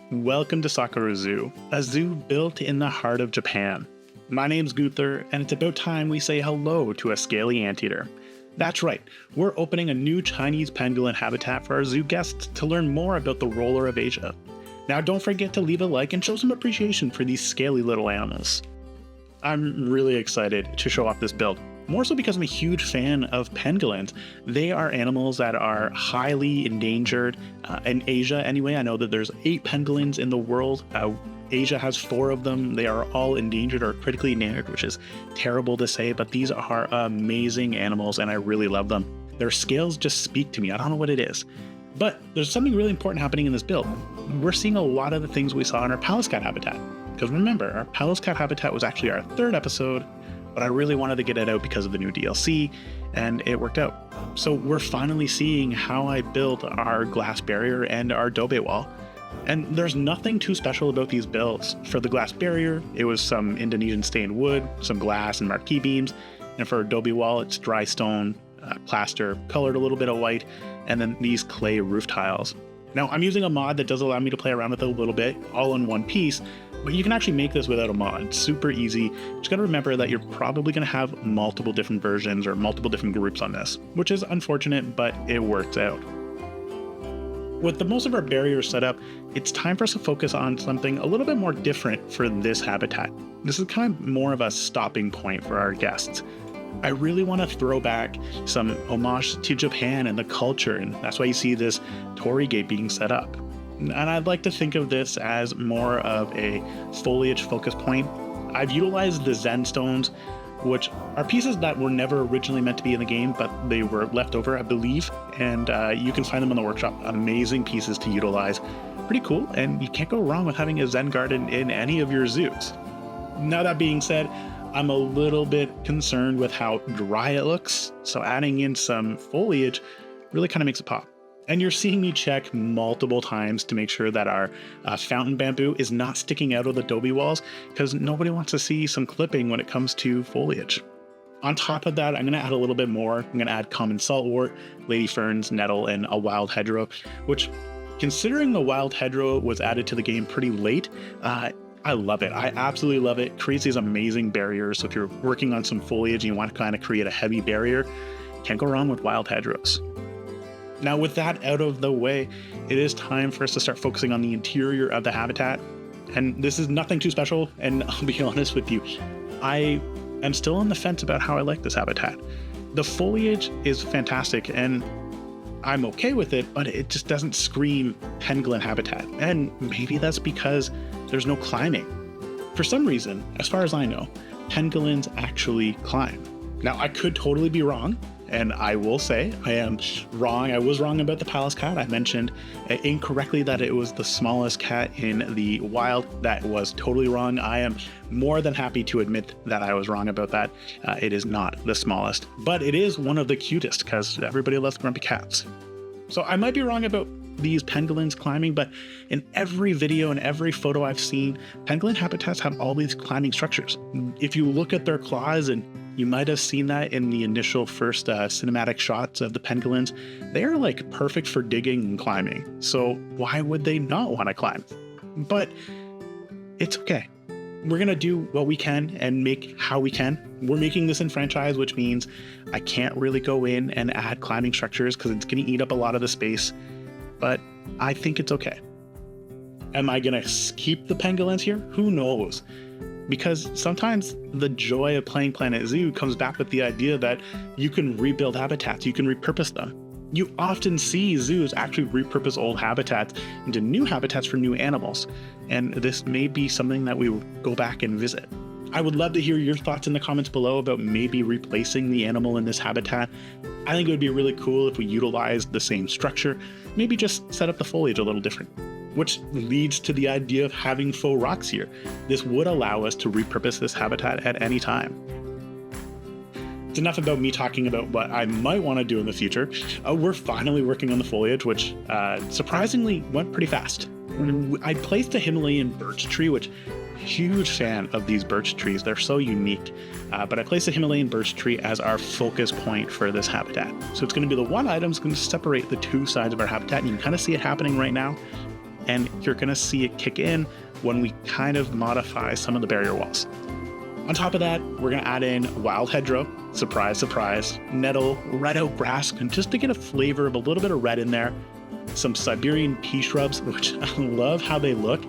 Welcome to Sakura Zoo, a zoo built in the heart of Japan. My name's Gunther, and it's about time we say hello to a scaly anteater. That's right, we're opening a new Chinese pangolin habitat for our zoo guests to learn more about the roller of Asia. Now don't forget to leave a like and show some appreciation for these scaly little animals. I'm really excited to show off this build. More so because I'm a huge fan of pangolins. They are animals that are highly endangered in Asia anyway. I know that there's 8 pangolins in the world. Asia has 4 of them. They are all endangered or critically endangered, which is terrible to say, but these are amazing animals and I really love them. Their scales just speak to me. I don't know what it is. But there's something really important happening in this build. We're seeing a lot of the things we saw in our Palace Cat habitat. Because remember, our Palace Cat habitat was actually our 3rd episode, but I really wanted to get it out because of the new DLC, and it worked out. So we're finally seeing how I built our glass barrier and our adobe wall. And there's nothing too special about these builds. For the glass barrier, it was some Indonesian stained wood, some glass and marquee beams. And for adobe wall, it's dry stone, plaster, colored a little bit of white, and then these clay roof tiles. Now I'm using a mod that does allow me to play around with it a little bit, all in one piece, but you can actually make this without a mod. It's super easy. Just gotta remember that you're probably gonna have multiple different versions or multiple different groups on this, which is unfortunate, but it works out. With the most of our barriers set up, it's time for us to focus on something a little bit more different for this habitat. This is kind of more of a stopping point for our guests. I really want to throw back some homage to Japan and the culture, and that's why you see this torii gate being set up. And I'd like to think of this as more of a foliage focus point. I've utilized the Zen stones, which are pieces that were never originally meant to be in the game, but they were left over, I believe, and you can find them in the workshop. Amazing pieces to utilize. Pretty cool, and you can't go wrong with having a Zen garden in any of your zoos. Now that being said, I'm a little bit concerned with how dry it looks, so adding in some foliage really kind of makes it pop. And you're seeing me check multiple times to make sure that our fountain bamboo is not sticking out of the adobe walls, because nobody wants to see some clipping when it comes to foliage. On top of that, I'm going to add a little bit more. I'm going to add common saltwort, lady ferns, nettle, and a wild hedgerow, which, considering the wild hedgerow was added to the game pretty late, I love it. I absolutely love it. It creates these amazing barriers. So if you're working on some foliage and you want to kind of create a heavy barrier, can't go wrong with wild hedgerows. Now with that out of the way, it is time for us to start focusing on the interior of the habitat. And this is nothing too special, and I'll be honest with you, I am still on the fence about how I like this habitat. The foliage is fantastic and I'm okay with it, but it just doesn't scream pangolin habitat. And maybe that's because there's no climbing. For some reason, as far as I know, pangolins actually climb. Now, I could totally be wrong, and I will say I am wrong. I was wrong about the Palace Cat. I mentioned incorrectly that it was the smallest cat in the wild. That was totally wrong. I am more than happy to admit that I was wrong about that. It is not the smallest, but it is one of the cutest because everybody loves grumpy cats. So I might be wrong about these pangolins climbing, but in every video and every photo I've seen, pangolin habitats have all these climbing structures. If you look at their claws, and you might have seen that in the initial first cinematic shots of the pangolins, they are like perfect for digging and climbing. So why would they not want to climb? But it's okay. We're gonna do what we can and make how we can. We're making this in franchise, which means I can't really go in and add climbing structures because it's gonna eat up a lot of the space. But I think it's okay. Am I gonna keep the pangolins here? Who knows? Because sometimes the joy of playing Planet Zoo comes back with the idea that you can rebuild habitats, you can repurpose them. You often see zoos actually repurpose old habitats into new habitats for new animals, and this may be something that we will go back and visit. I would love to hear your thoughts in the comments below about maybe replacing the animal in this habitat. I think it would be really cool if we utilized the same structure, maybe just set up the foliage a little different, which leads to the idea of having faux rocks here. This would allow us to repurpose this habitat at any time. It's enough about me talking about what I might want to do in the future. We're finally working on the foliage, which surprisingly went pretty fast. I placed a Himalayan birch tree, which huge fan of these birch trees. They're so unique. But I placed a Himalayan birch tree as our focus point for this habitat. So it's going to be the one item that's going to separate the two sides of our habitat. And you can kind of see it happening right now. and you're going to see it kick in when we kind of modify some of the barrier walls. On top of that, we're going to add in wild hedgerow, surprise, surprise, nettle, red oak grass, and just to get a flavor of a little bit of red in there, some Siberian pea shrubs, which I love how they look.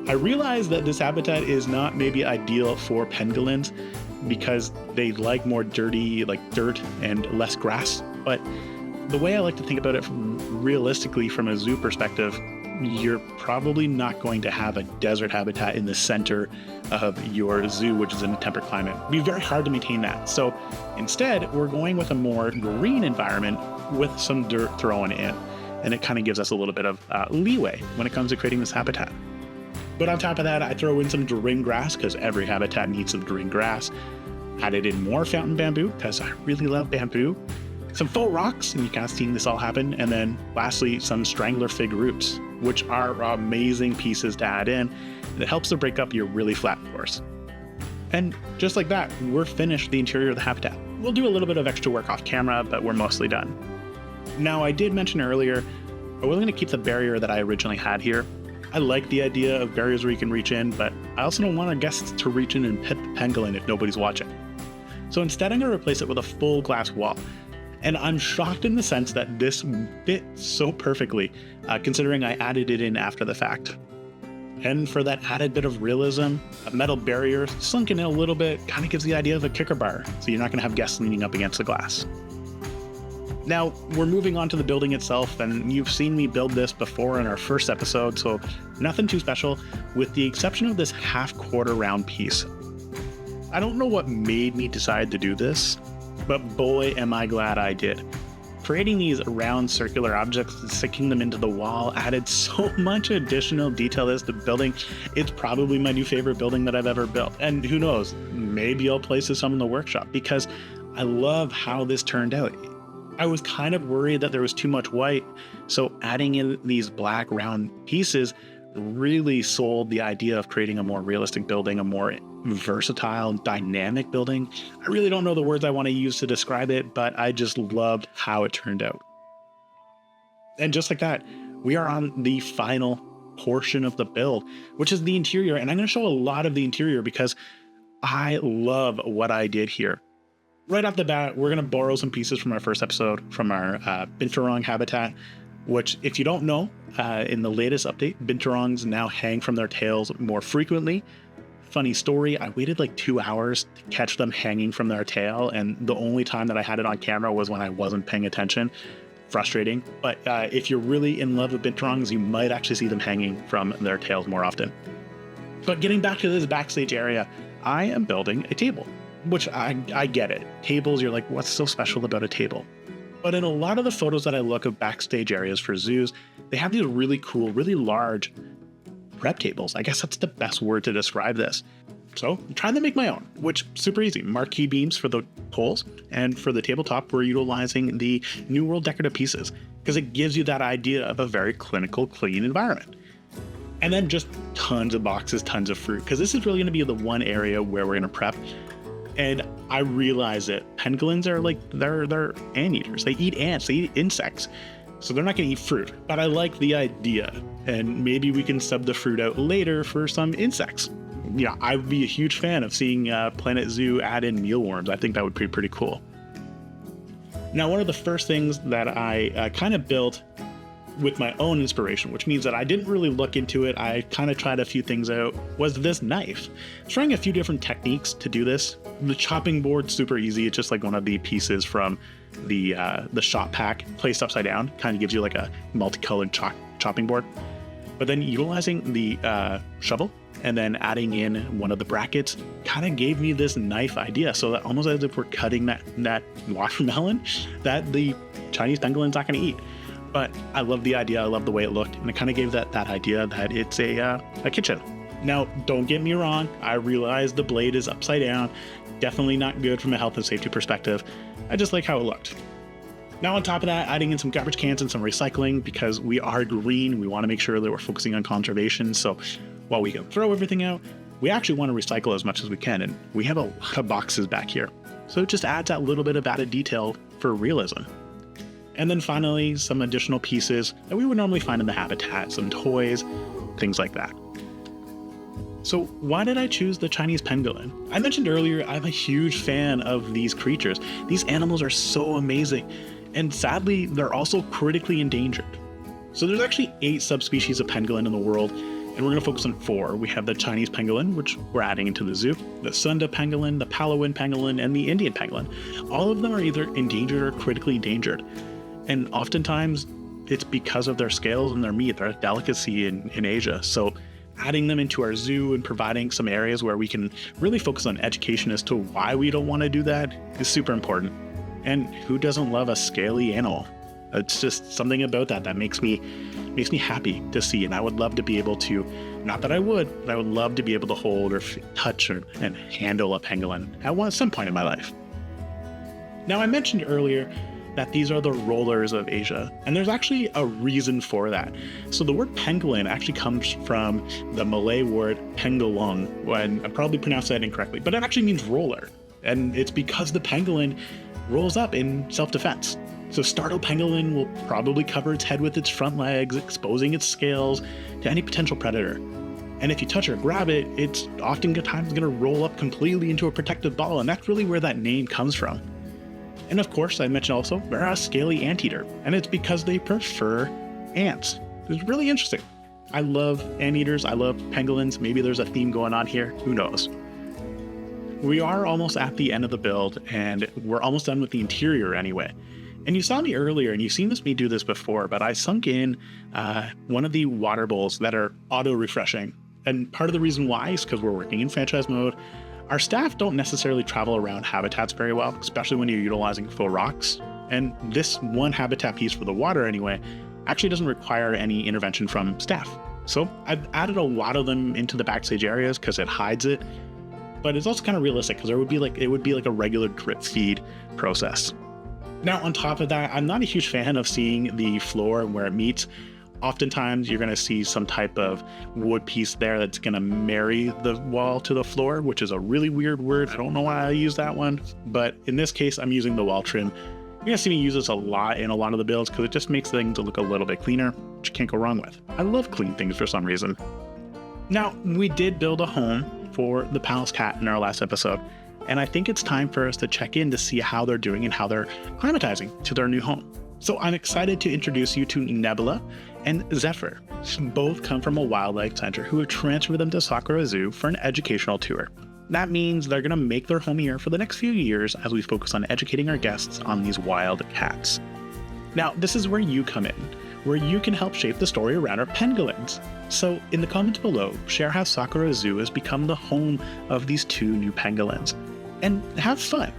I realize that this habitat is not maybe ideal for pangolins because they like more dirty, like dirt and less grass. But the way I like to think about it realistically from a zoo perspective, you're probably not going to have a desert habitat in the center of your zoo, which is in a temperate climate. It'd be very hard to maintain that. So instead, we're going with a more green environment with some dirt thrown in. And it kind of gives us a little bit of leeway when it comes to creating this habitat. But on top of that, I throw in some Dorine grass because every habitat needs some Dorine grass. Added in more fountain bamboo because I really love bamboo. Some faux rocks, and you kind of seen this all happen. And then lastly, some strangler fig roots, which are amazing pieces to add in. It helps to break up your really flat floors. And just like that, we're finished the interior of the habitat. We'll do a little bit of extra work off camera, but we're mostly done. Now, I did mention earlier, I was going to keep the barrier that I originally had here. I like the idea of barriers where you can reach in, but I also don't want our guests to reach in and pet the pangolin if nobody's watching. So instead, I'm going to replace it with a full glass wall. And I'm shocked in the sense that this fits so perfectly, considering I added it in after the fact. And for that added bit of realism, a metal barrier sunk in a little bit kind of gives the idea of a kicker bar, so you're not going to have guests leaning up against the glass. Now, we're moving on to the building itself, and you've seen me build this before in our first episode, so nothing too special, with the exception of this half-quarter round piece. I don't know what made me decide to do this, but boy, am I glad I did. Creating these round circular objects and sticking them into the wall added so much additional detail to this building. It's probably my new favorite building that I've ever built. And who knows, maybe I'll place this on in the workshop because I love how this turned out. I was kind of worried that there was too much white, so adding in these black round pieces really sold the idea of creating a more realistic building, a more versatile, dynamic building. I really don't know the words I want to use to describe it, but I just loved how it turned out. And just like that, we are on the final portion of the build, which is the interior. And I'm going to show a lot of the interior because I love what I did here. Right off the bat, we're going to borrow some pieces from our first episode from our binturong habitat, which, if you don't know, in the latest update, binturongs now hang from their tails more frequently. Funny story, I waited like 2 hours to catch them hanging from their tail, and the only time that I had it on camera was when I wasn't paying attention. Frustrating, but if you're really in love with binturongs, you might actually see them hanging from their tails more often. But getting back to this backstage area, I am building a table. Which I get it. Tables, you're like, what's so special about a table? But in a lot of the photos that I look of backstage areas for zoos, they have these really cool, really large prep tables. I guess that's the best word to describe this. So I'm trying to make my own, which super easy. Marquee beams for the poles, and for the tabletop, we're utilizing the New World decorative pieces because it gives you that idea of a very clinical, clean environment. And then just tons of boxes, tons of fruit, because this is really going to be the one area where we're going to prep. And I realize that pangolins are like, they're anteaters. They eat ants, they eat insects. So they're not going to eat fruit. But I like the idea. And maybe we can sub the fruit out later for some insects. Yeah, I'd be a huge fan of seeing Planet Zoo add in mealworms. I think that would be pretty cool. Now, one of the first things that I kind of built with my own inspiration, which means that I didn't really look into it, I kind of tried a few things out, was this knife. Trying a few different techniques to do this. The chopping board's super easy. It's just like one of the pieces from the shop pack placed upside down. Kind of gives you like a multicolored chopping board. But then utilizing the shovel and then adding in one of the brackets kind of gave me this knife idea. So that almost as if we're cutting that watermelon that the Chinese pangolin's not going to eat. But I love the idea. I love the way it looked. And it kind of gave that idea that it's a kitchen. Now, don't get me wrong. I realize the blade is upside down. Definitely not good from a health and safety perspective. I just like how it looked. Now, on top of that, adding in some garbage cans and some recycling because we are green. We want to make sure that we're focusing on conservation. So while we can throw everything out, we actually want to recycle as much as we can. And we have a lot of boxes back here. So it just adds that little bit of added detail for realism. And then finally, some additional pieces that we would normally find in the habitat, some toys, things like that. So why did I choose the Chinese pangolin? I mentioned earlier, I'm a huge fan of these creatures. These animals are so amazing. And sadly, they're also critically endangered. So there's actually 8 subspecies of pangolin in the world, and we're going to focus on 4. We have the Chinese pangolin, which we're adding into the zoo, the Sunda pangolin, the Palawan pangolin, and the Indian pangolin. All of them are either endangered or critically endangered. And oftentimes, it's because of their scales and their meat. They're a delicacy in Asia. So adding them into our zoo and providing some areas where we can really focus on education as to why we don't want to do that is super important. And who doesn't love a scaly animal? It's just something about that makes me happy to see. And I would love to be able to, not that I would, but I would love to be able to hold or touch and handle a pangolin at some point in my life. Now, I mentioned earlier that these are the rollers of Asia, and there's actually a reason for that. So the word pangolin actually comes from the Malay word pangolong, and I probably pronounced that incorrectly, but it actually means roller. And it's because the pangolin rolls up in self-defense. So startled pangolin will probably cover its head with its front legs, exposing its scales to any potential predator. And if you touch or grab it, it's oftentimes going to roll up completely into a protective ball, and that's really where that name comes from. And of course, I mentioned also, they're a scaly anteater, and it's because they prefer ants. It's really interesting. I love anteaters, I love pangolins. Maybe there's a theme going on here, who knows? We are almost at the end of the build, and we're almost done with the interior anyway. And you saw me earlier, and you've seen me do this before, but I sunk in one of the water bowls that are auto-refreshing. And part of the reason why is because we're working in franchise mode. Our staff don't necessarily travel around habitats very well, especially when you're utilizing faux rocks. And this one habitat piece for the water anyway, actually doesn't require any intervention from staff. So I've added a lot of them into the backstage areas because it hides it, but it's also kind of realistic because it would be like a regular drip feed process. Now, on top of that, I'm not a huge fan of seeing the floor and where it meets. Oftentimes, you're going to see some type of wood piece there that's going to marry the wall to the floor, which is a really weird word. I don't know why I use that one, but in this case, I'm using the wall trim. You're going to see me use this a lot in a lot of the builds because it just makes things look a little bit cleaner, which you can't go wrong with. I love clean things for some reason. Now, we did build a home for the Palace cat in our last episode, and I think it's time for us to check in to see how they're doing and how they're acclimatizing to their new home. So I'm excited to introduce you to Nebula and Zephyr. Both come from a wildlife center who have transferred them to Sakura Zoo for an educational tour. That means they're going to make their home here for the next few years as we focus on educating our guests on these wild cats. Now, this is where you come in, where you can help shape the story around our pangolins. So in the comments below, share how Sakura Zoo has become the home of these 2 new pangolins. And have fun.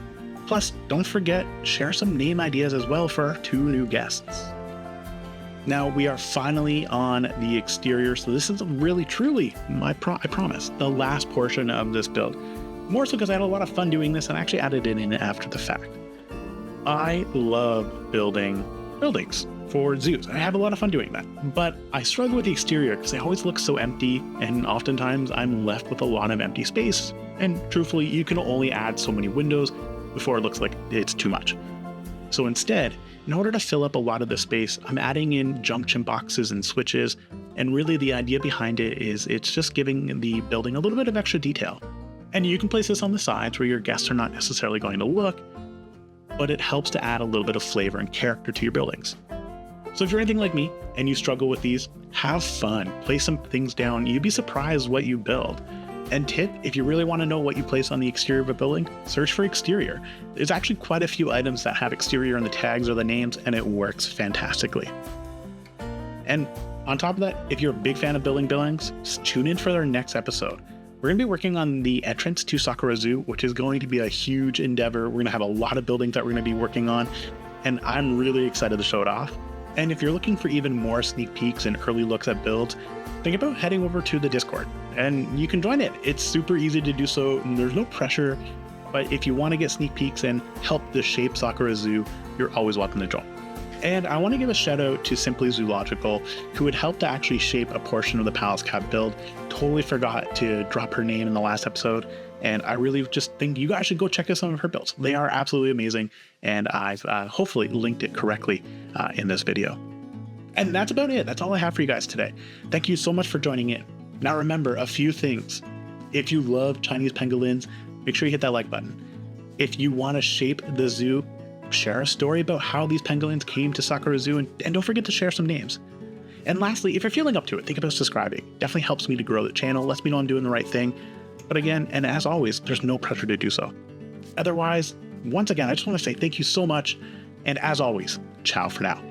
Plus, don't forget, share some name ideas as well for our 2 new guests. Now, we are finally on the exterior, so this is really, truly, I promise, the last portion of this build. More so because I had a lot of fun doing this and I actually added it in after the fact. I love building buildings for zoos. I have a lot of fun doing that, but I struggle with the exterior because they always look so empty, and oftentimes I'm left with a lot of empty space. And truthfully, you can only add so many windows before it looks like it's too much. So instead, in order to fill up a lot of the space, I'm adding in junction boxes and switches, and really the idea behind it is it's just giving the building a little bit of extra detail. And you can place this on the sides where your guests are not necessarily going to look, but it helps to add a little bit of flavor and character to your buildings. So if you're anything like me and you struggle with these, have fun, place some things down, you'd be surprised what you build. And tip, if you really want to know what you place on the exterior of a building, search for exterior. There's actually quite a few items that have exterior in the tags or the names, and it works fantastically. And on top of that, if you're a big fan of building buildings, just tune in for our next episode. We're going to be working on the entrance to Sakura Zoo, which is going to be a huge endeavor. We're going to have a lot of buildings that we're going to be working on, and I'm really excited to show it off. And if you're looking for even more sneak peeks and early looks at builds, think about heading over to the Discord and you can join it. It's super easy to do so, and there's no pressure, but if you want to get sneak peeks and help to shape Sakura Zoo, you're always welcome to join. And I want to give a shout out to Simply Zoological, who would help to actually shape a portion of the Palace Cat build. Totally forgot to drop her name in the last episode, And I really just think you guys should go check out some of her builds. They are absolutely amazing, and I've hopefully linked it correctly in this video. And that's about it. That's all I have for you guys today. Thank you so much for joining in. Now remember a few things. If you love Chinese pangolins, make sure you hit that like button. If you want to shape the zoo, share a story about how these pangolins came to Sakura Zoo, and don't forget to share some names. And lastly, if you're feeling up to it, think about subscribing. Definitely helps me to grow the channel, lets me know I'm doing the right thing. But again, and as always, there's no pressure to do so. Otherwise, once again, I just want to say thank you so much. And as always, ciao for now.